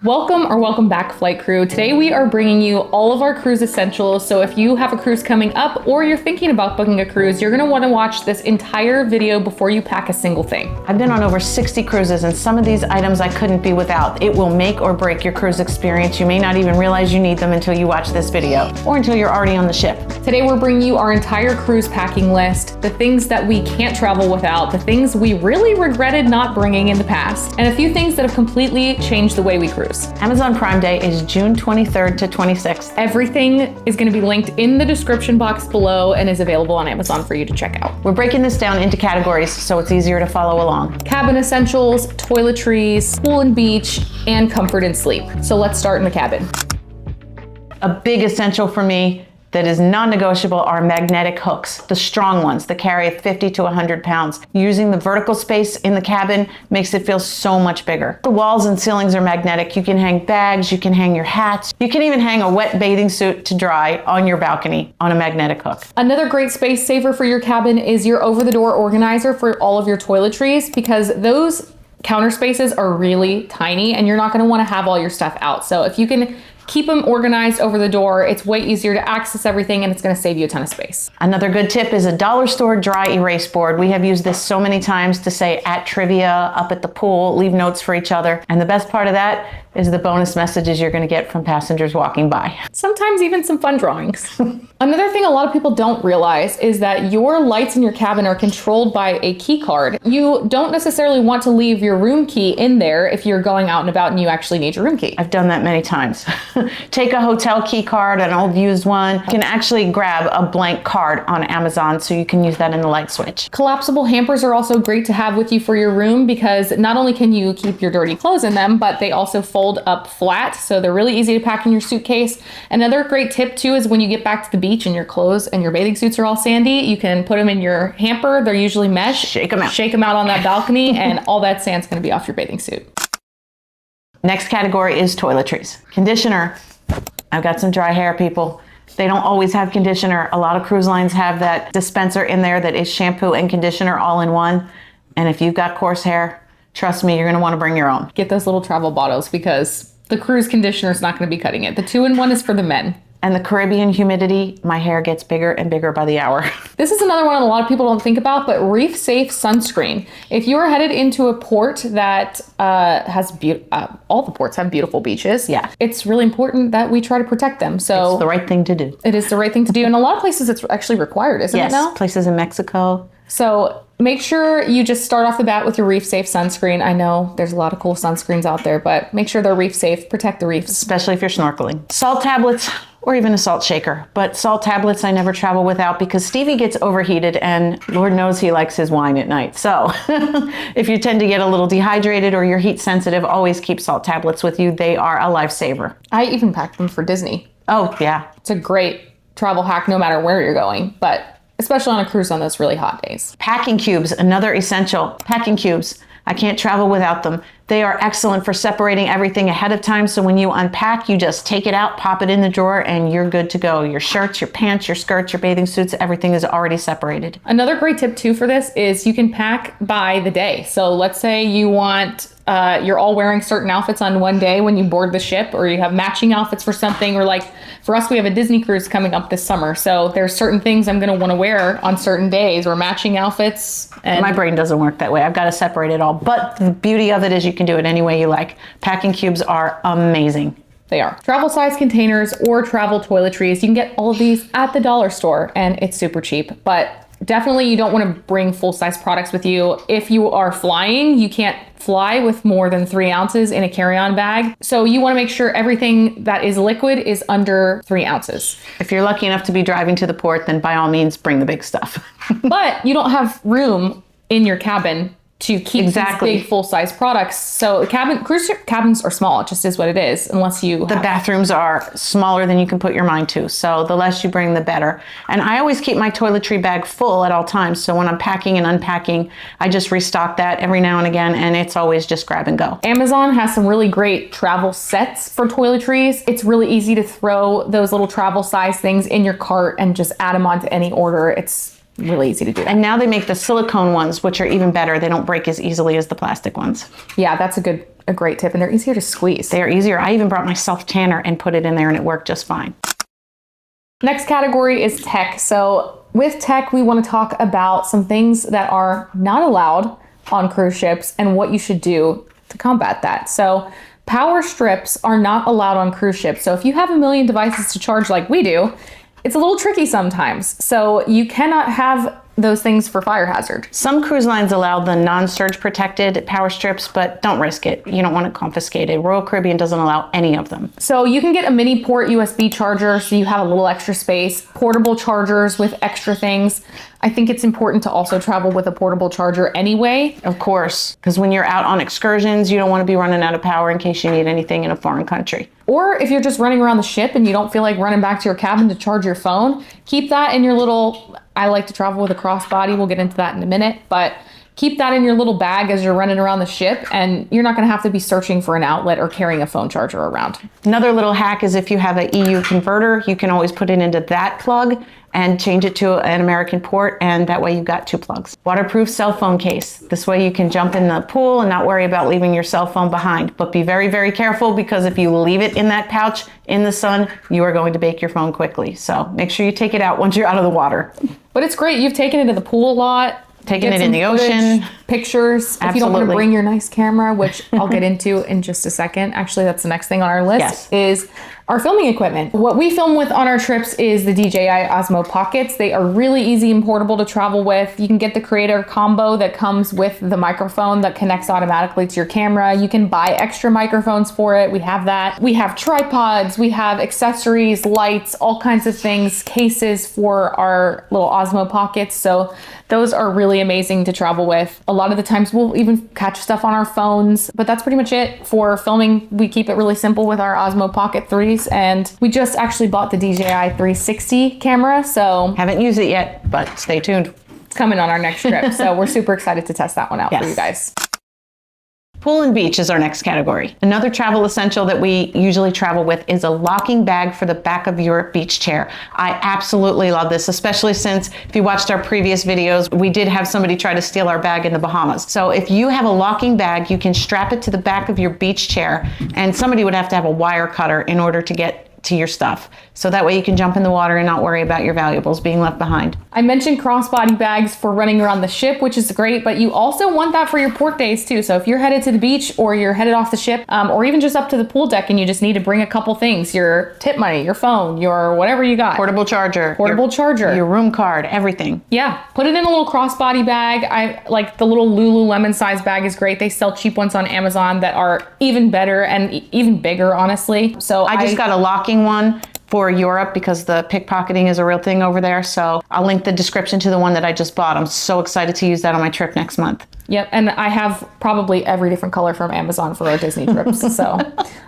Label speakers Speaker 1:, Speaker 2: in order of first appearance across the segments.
Speaker 1: Welcome back, flight crew. Today we are bringing you all of our cruise essentials. So if you have a cruise coming up or you're thinking about booking a cruise, you're gonna wanna watch this entire video before you pack a single thing.
Speaker 2: I've been on over 60 cruises and some of these items I couldn't be without. It will make or break your cruise experience. You may not even realize you need them until you watch this video or until you're already on the ship.
Speaker 1: Today we're bringing you our entire cruise packing list, the things that we can't travel without, the things we really regretted not bringing in the past, and a few things that have completely changed the way we cruise.
Speaker 2: Amazon Prime Day is June 23rd to 26th.
Speaker 1: Everything is going to be linked in the description box below and is available on Amazon for you to check out.
Speaker 2: We're breaking this down into categories so it's easier to follow along.
Speaker 1: Cabin essentials, toiletries, pool and beach, and comfort and sleep. So let's start in the cabin.
Speaker 2: A big essential for me that is non-negotiable are magnetic hooks, the strong ones that carry 50 to 100 pounds. Using the vertical space in the cabin makes it feel so much bigger. The walls and ceilings are magnetic. You can hang bags, you can hang your hats, you can even hang a wet bathing suit to dry on your balcony on a magnetic hook.
Speaker 1: Another great space saver for your cabin is your over-the-door organizer for all of your toiletries, because those counter spaces are really tiny and you're not going to want to have all your stuff out. So if you can keep them organized over the door, it's way easier to access everything and it's going to save you a ton of space.
Speaker 2: Another good tip is a dollar store dry erase board. We have used this so many times to say at trivia, up at the pool, leave notes for each other. And the best part of that is the bonus messages you're going to get from passengers walking by.
Speaker 1: Sometimes even some fun drawings. Another thing a lot of people don't realize is that your lights in your cabin are controlled by a key card. You don't necessarily want to leave your room key in there if you're going out and about and you actually need your room key.
Speaker 2: I've done that many times. Take a hotel key card, an old used one. You can actually grab a blank card on Amazon so you can use that in the light switch.
Speaker 1: Collapsible hampers are also great to have with you for your room, because not only can you keep your dirty clothes in them, but they also fold up flat, so they're really easy to pack in your suitcase. Another great tip too is when you get back to the beach and your clothes and your bathing suits are all sandy, you can put them in your hamper. They're usually mesh.
Speaker 2: Shake them out.
Speaker 1: Shake them out on that balcony and all that sand's going to be off your bathing suit.
Speaker 2: Next category is toiletries. Conditioner. I've got some dry hair, people. They don't always have conditioner. A lot of cruise lines have that dispenser in there that is shampoo and conditioner all in one. And if you've got coarse hair, trust me, you're going to want to bring your own.
Speaker 1: Get those little travel bottles, because the cruise conditioner is not going to be cutting it. The 2-in-1 is for the men.
Speaker 2: And the Caribbean humidity, my hair gets bigger and bigger by the hour.
Speaker 1: This is another one a lot of people don't think about, but reef safe sunscreen. If you are headed into a port that has all the ports have beautiful beaches,
Speaker 2: yeah,
Speaker 1: it's really important that we try to protect them. So
Speaker 2: it's the right thing to do.
Speaker 1: It is the right thing to do. In a lot of places it's actually required, isn't it now?
Speaker 2: Yes, places in Mexico.
Speaker 1: So make sure you just start off the bat with your reef safe sunscreen. I know there's a lot of cool sunscreens out there, but make sure they're reef safe, protect the reefs.
Speaker 2: Especially if you're snorkeling. Salt tablets, or even a salt shaker. But salt tablets I never travel without, because Stevie gets overheated and Lord knows he likes his wine at night. So if you tend to get a little dehydrated or you're heat sensitive, always keep salt tablets with you. They are a lifesaver.
Speaker 1: I even packed them for Disney.
Speaker 2: Oh yeah.
Speaker 1: It's a great travel hack no matter where you're going, but especially on a cruise on those really hot days.
Speaker 2: Packing cubes, another essential. Packing cubes. I can't travel without them. They are excellent for separating everything ahead of time. So when you unpack, you just take it out, pop it in the drawer, and you're good to go. Your shirts, your pants, your skirts, your bathing suits, everything is already separated.
Speaker 1: Another great tip too for this is you can pack by the day. So let's say you want, you're all wearing certain outfits on one day when you board the ship, or you have matching outfits for something, or like for us, we have a Disney cruise coming up this summer. So there's certain things I'm going to want to wear on certain days, or matching outfits. And
Speaker 2: my brain doesn't work that way. I've got to separate it all. But the beauty of it is you can do it any way you like. Packing cubes are amazing.
Speaker 1: They are. Travel size containers or travel toiletries. You can get all of these at the dollar store and it's super cheap, but definitely you don't want to bring full-size products with you. If you are flying, you can't fly with more than 3 ounces in a carry-on bag. So you want to make sure everything that is liquid is under 3 ounces.
Speaker 2: If you're lucky enough to be driving to the port, then by all means, bring the big stuff.
Speaker 1: But you don't have room in your cabin to keep these big full-size products. So cruise ship cabins are small. It just is what it is, unless you
Speaker 2: The bathrooms are smaller than you can put your mind to. So the less you bring, the better. And I always keep my toiletry bag full at all times. So when I'm packing and unpacking, I just restock that every now and again, and it's always just grab and go.
Speaker 1: Amazon has some really great travel sets for toiletries. It's really easy to throw those little travel size things in your cart and just add them onto any order. It's really easy to do that.
Speaker 2: And now they make the silicone ones, which are even better. They don't break as easily as the plastic ones.
Speaker 1: Yeah, that's a great tip, and they're easier to squeeze.
Speaker 2: They are easier. I even brought my self-tanner and put it in there and it worked just fine.
Speaker 1: Next category is tech. So with tech, we want to talk about some things that are not allowed on cruise ships and what you should do to combat that. So power strips are not allowed on cruise ships. So if you have a million devices to charge like we do, it's a little tricky sometimes. So you cannot have those things for fire hazard.
Speaker 2: Some cruise lines allow the non-surge protected power strips, but don't risk it. You don't want it confiscated. Royal Caribbean doesn't allow any of them.
Speaker 1: So you can get a mini port USB charger so you have a little extra space, portable chargers with extra things. I think it's important to also travel with a portable charger anyway.
Speaker 2: Of course, because when you're out on excursions, you don't want to be running out of power in case you need anything in a foreign country.
Speaker 1: Or if you're just running around the ship and you don't feel like running back to your cabin to charge your phone, keep that in your little, I like to travel with a crossbody. We'll get into that in a minute, but keep that in your little bag as you're running around the ship, and you're not going to have to be searching for an outlet or carrying a phone charger around.
Speaker 2: Another little hack is if you have an EU converter, you can always put it into that plug and change it to an American port, and that way you've got two plugs. Waterproof cell phone case. This way you can jump in the pool and not worry about leaving your cell phone behind. But be very, very careful, because if you leave it in that pouch in the sun, you are going to bake your phone quickly. So make sure you take it out once you're out of the water.
Speaker 1: But it's great. You've taken it to the pool a lot.
Speaker 2: Taking it in the ocean.
Speaker 1: Pictures.
Speaker 2: Absolutely.
Speaker 1: If you don't want to bring your nice camera, which I'll get into in just a second. Actually, that's the next thing on our list, is our filming equipment. What we film with on our trips is the DJI Osmo Pockets. They are really easy and portable to travel with. You can get the creator combo that comes with the microphone that connects automatically to your camera. You can buy extra microphones for it. We have that. We have tripods, we have accessories, lights, all kinds of things, cases for our little Osmo Pockets. So those are really amazing to travel with. A lot of the times we'll even catch stuff on our phones, but that's pretty much it for filming. We keep it really simple with our Osmo Pocket 3s, and we just actually bought the DJI 360 camera, so
Speaker 2: haven't used it yet, but stay tuned.
Speaker 1: It's coming on our next trip, so we're super excited to test that one out for you guys.
Speaker 2: Pool and beach is our next category. Another travel essential that we usually travel with is a locking bag for the back of your beach chair. I absolutely love this, especially since if you watched our previous videos, we did have somebody try to steal our bag in the Bahamas. So if you have a locking bag, you can strap it to the back of your beach chair, and somebody would have to have a wire cutter in order to get to your stuff. So that way you can jump in the water and not worry about your valuables being left behind.
Speaker 1: I mentioned crossbody bags for running around the ship, which is great, but you also want that for your port days too. So if you're headed to the beach or you're headed off the ship, or even just up to the pool deck and you just need to bring a couple things, your tip money, your phone, your whatever you got.
Speaker 2: Portable charger. Your room card, everything.
Speaker 1: Yeah, put it in a little crossbody bag. I like the little Lululemon size bag is great. They sell cheap ones on Amazon that are even better and even bigger, honestly. So
Speaker 2: I just got a locking one for Europe because the pickpocketing is a real thing over there. So I'll link the description to the one that I just bought. I'm so excited to use that on my trip next month.
Speaker 1: Yep, and I have probably every different color from Amazon for our Disney trips, so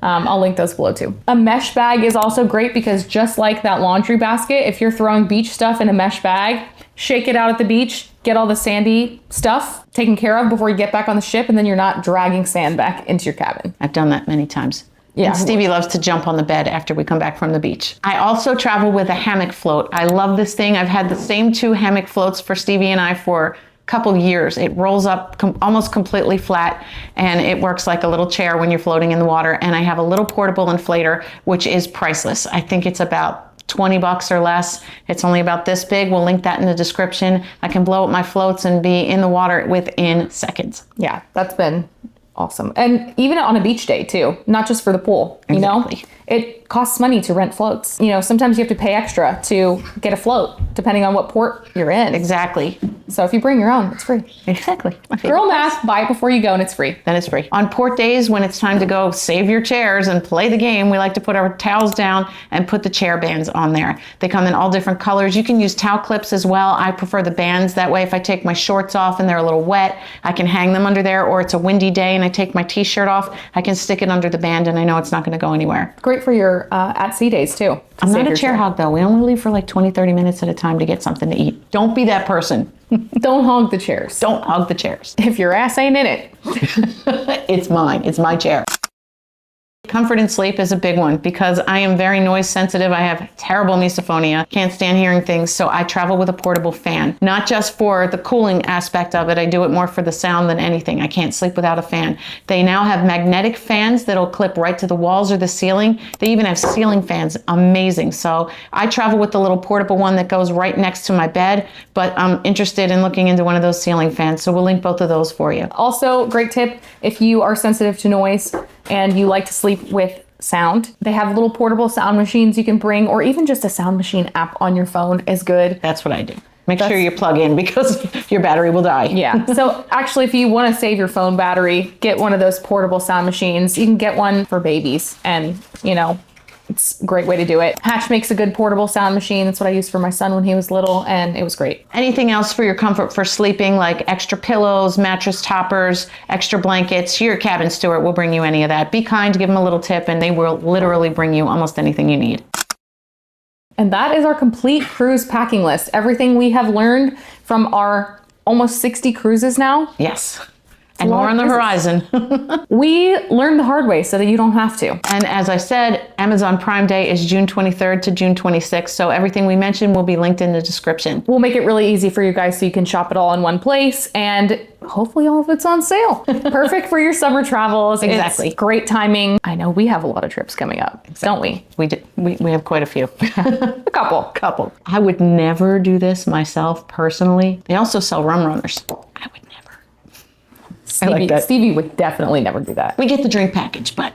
Speaker 1: I'll link those below too. A mesh bag is also great because just like that laundry basket, if you're throwing beach stuff in a mesh bag, shake it out at the beach, get all the sandy stuff taken care of before you get back on the ship, and then you're not dragging sand back into your cabin.
Speaker 2: I've done that many times.
Speaker 1: Yeah.
Speaker 2: And Stevie loves to jump on the bed after we come back from the beach. I also travel with a hammock float. I love this thing. I've had the same 2 hammock floats for Stevie and I for couple years. It rolls up almost completely flat, and it works like a little chair when you're floating in the water. And I have a little portable inflator, which is priceless. I think it's about 20 bucks or less. It's only about this big. We'll link that in the description. I can blow up my floats and be in the water within seconds.
Speaker 1: Yeah, that's been awesome. And even on a beach day too, not just for the pool, you know? It costs money to rent floats. You know, sometimes you have to pay extra to get a float, depending on what port you're in.
Speaker 2: Exactly.
Speaker 1: So if you bring your own, it's free.
Speaker 2: Exactly.
Speaker 1: Girl math, buy it before you go and it's free.
Speaker 2: Then it's free. On port days, when it's time to go save your chairs and play the game, we like to put our towels down and put the chair bands on there. They come in all different colors. You can use towel clips as well. I prefer the bands. That way, if I take my shorts off and they're a little wet, I can hang them under there, or it's a windy day and I take my t-shirt off, I can stick it under the band and I know it's not going to go anywhere.
Speaker 1: Great for your at sea days too.
Speaker 2: I'm not a chair hog though. We only leave for like 20, 30 minutes at a time to get something to eat. Don't be that person.
Speaker 1: Don't hog the chairs.
Speaker 2: Don't hog the chairs.
Speaker 1: If your ass ain't in it.
Speaker 2: It's mine. It's my chair. Comfort and sleep is a big one because I am very noise sensitive. I have terrible misophonia, can't stand hearing things, so I travel with a portable fan. Not just for the cooling aspect of it, I do it more for the sound than anything. I can't sleep without a fan. They now have magnetic fans that'll clip right to the walls or the ceiling. They even have ceiling fans, amazing. So I travel with the little portable one that goes right next to my bed, but I'm interested in looking into one of those ceiling fans, so we'll link both of those for you.
Speaker 1: Also, great tip, if you are sensitive to noise and you like to sleep with sound, they have little portable sound machines you can bring, or even just a sound machine app on your phone is good.
Speaker 2: That's what I do. Make sure you plug in because your battery will die.
Speaker 1: Yeah. So actually, if you want to save your phone battery, get one of those portable sound machines. You can get one for babies, and you know, it's a great way to do it. Hatch makes a good portable sound machine. That's what I used for my son when he was little, and it was great.
Speaker 2: Anything else for your comfort for sleeping, like extra pillows, mattress toppers, extra blankets? Your cabin steward will bring you any of that. Be kind, give them a little tip, and they will literally bring you almost anything you need.
Speaker 1: And that is our complete cruise packing list. Everything we have learned from our almost 60 cruises now.
Speaker 2: Yes. And more on the horizon.
Speaker 1: We learned the hard way so that you don't have to.
Speaker 2: And as I said, Amazon Prime Day is June 23rd to June 26th. So everything we mentioned will be linked in the description.
Speaker 1: We'll make it really easy for you guys so you can shop it all in one place, and hopefully all of it's on sale. Perfect for your summer travels.
Speaker 2: Exactly.
Speaker 1: It's great timing. I know we have a lot of trips coming up, don't we?
Speaker 2: We have quite a few.
Speaker 1: A couple.
Speaker 2: I would never do this myself personally. They also sell rum runners. I would never.
Speaker 1: Stevie,
Speaker 2: I like that.
Speaker 1: Stevie would definitely never do that.
Speaker 2: We get the drink package, but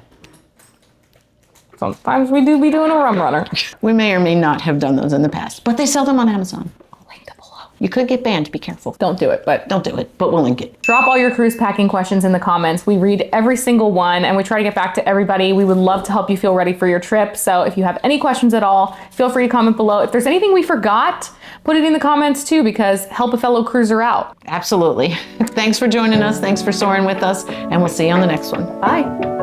Speaker 1: sometimes we do be doing a rum runner.
Speaker 2: we may or may not have done those in the past, but they sell them on Amazon.
Speaker 1: I'll link it below.
Speaker 2: You could get banned, be careful.
Speaker 1: Don't do it, but
Speaker 2: Don't do it, but we'll link it.
Speaker 1: drop all your cruise packing questions in the comments. We read every single one and we try to get back to everybody. We would love to help you feel ready for your trip. So if you have any questions at all, feel free to comment below. If there's anything we forgot, put it in the comments too, because help a fellow cruiser out.
Speaker 2: Absolutely. Thanks for joining us. Thanks for soaring with us, and we'll see you on the next one.
Speaker 1: Bye.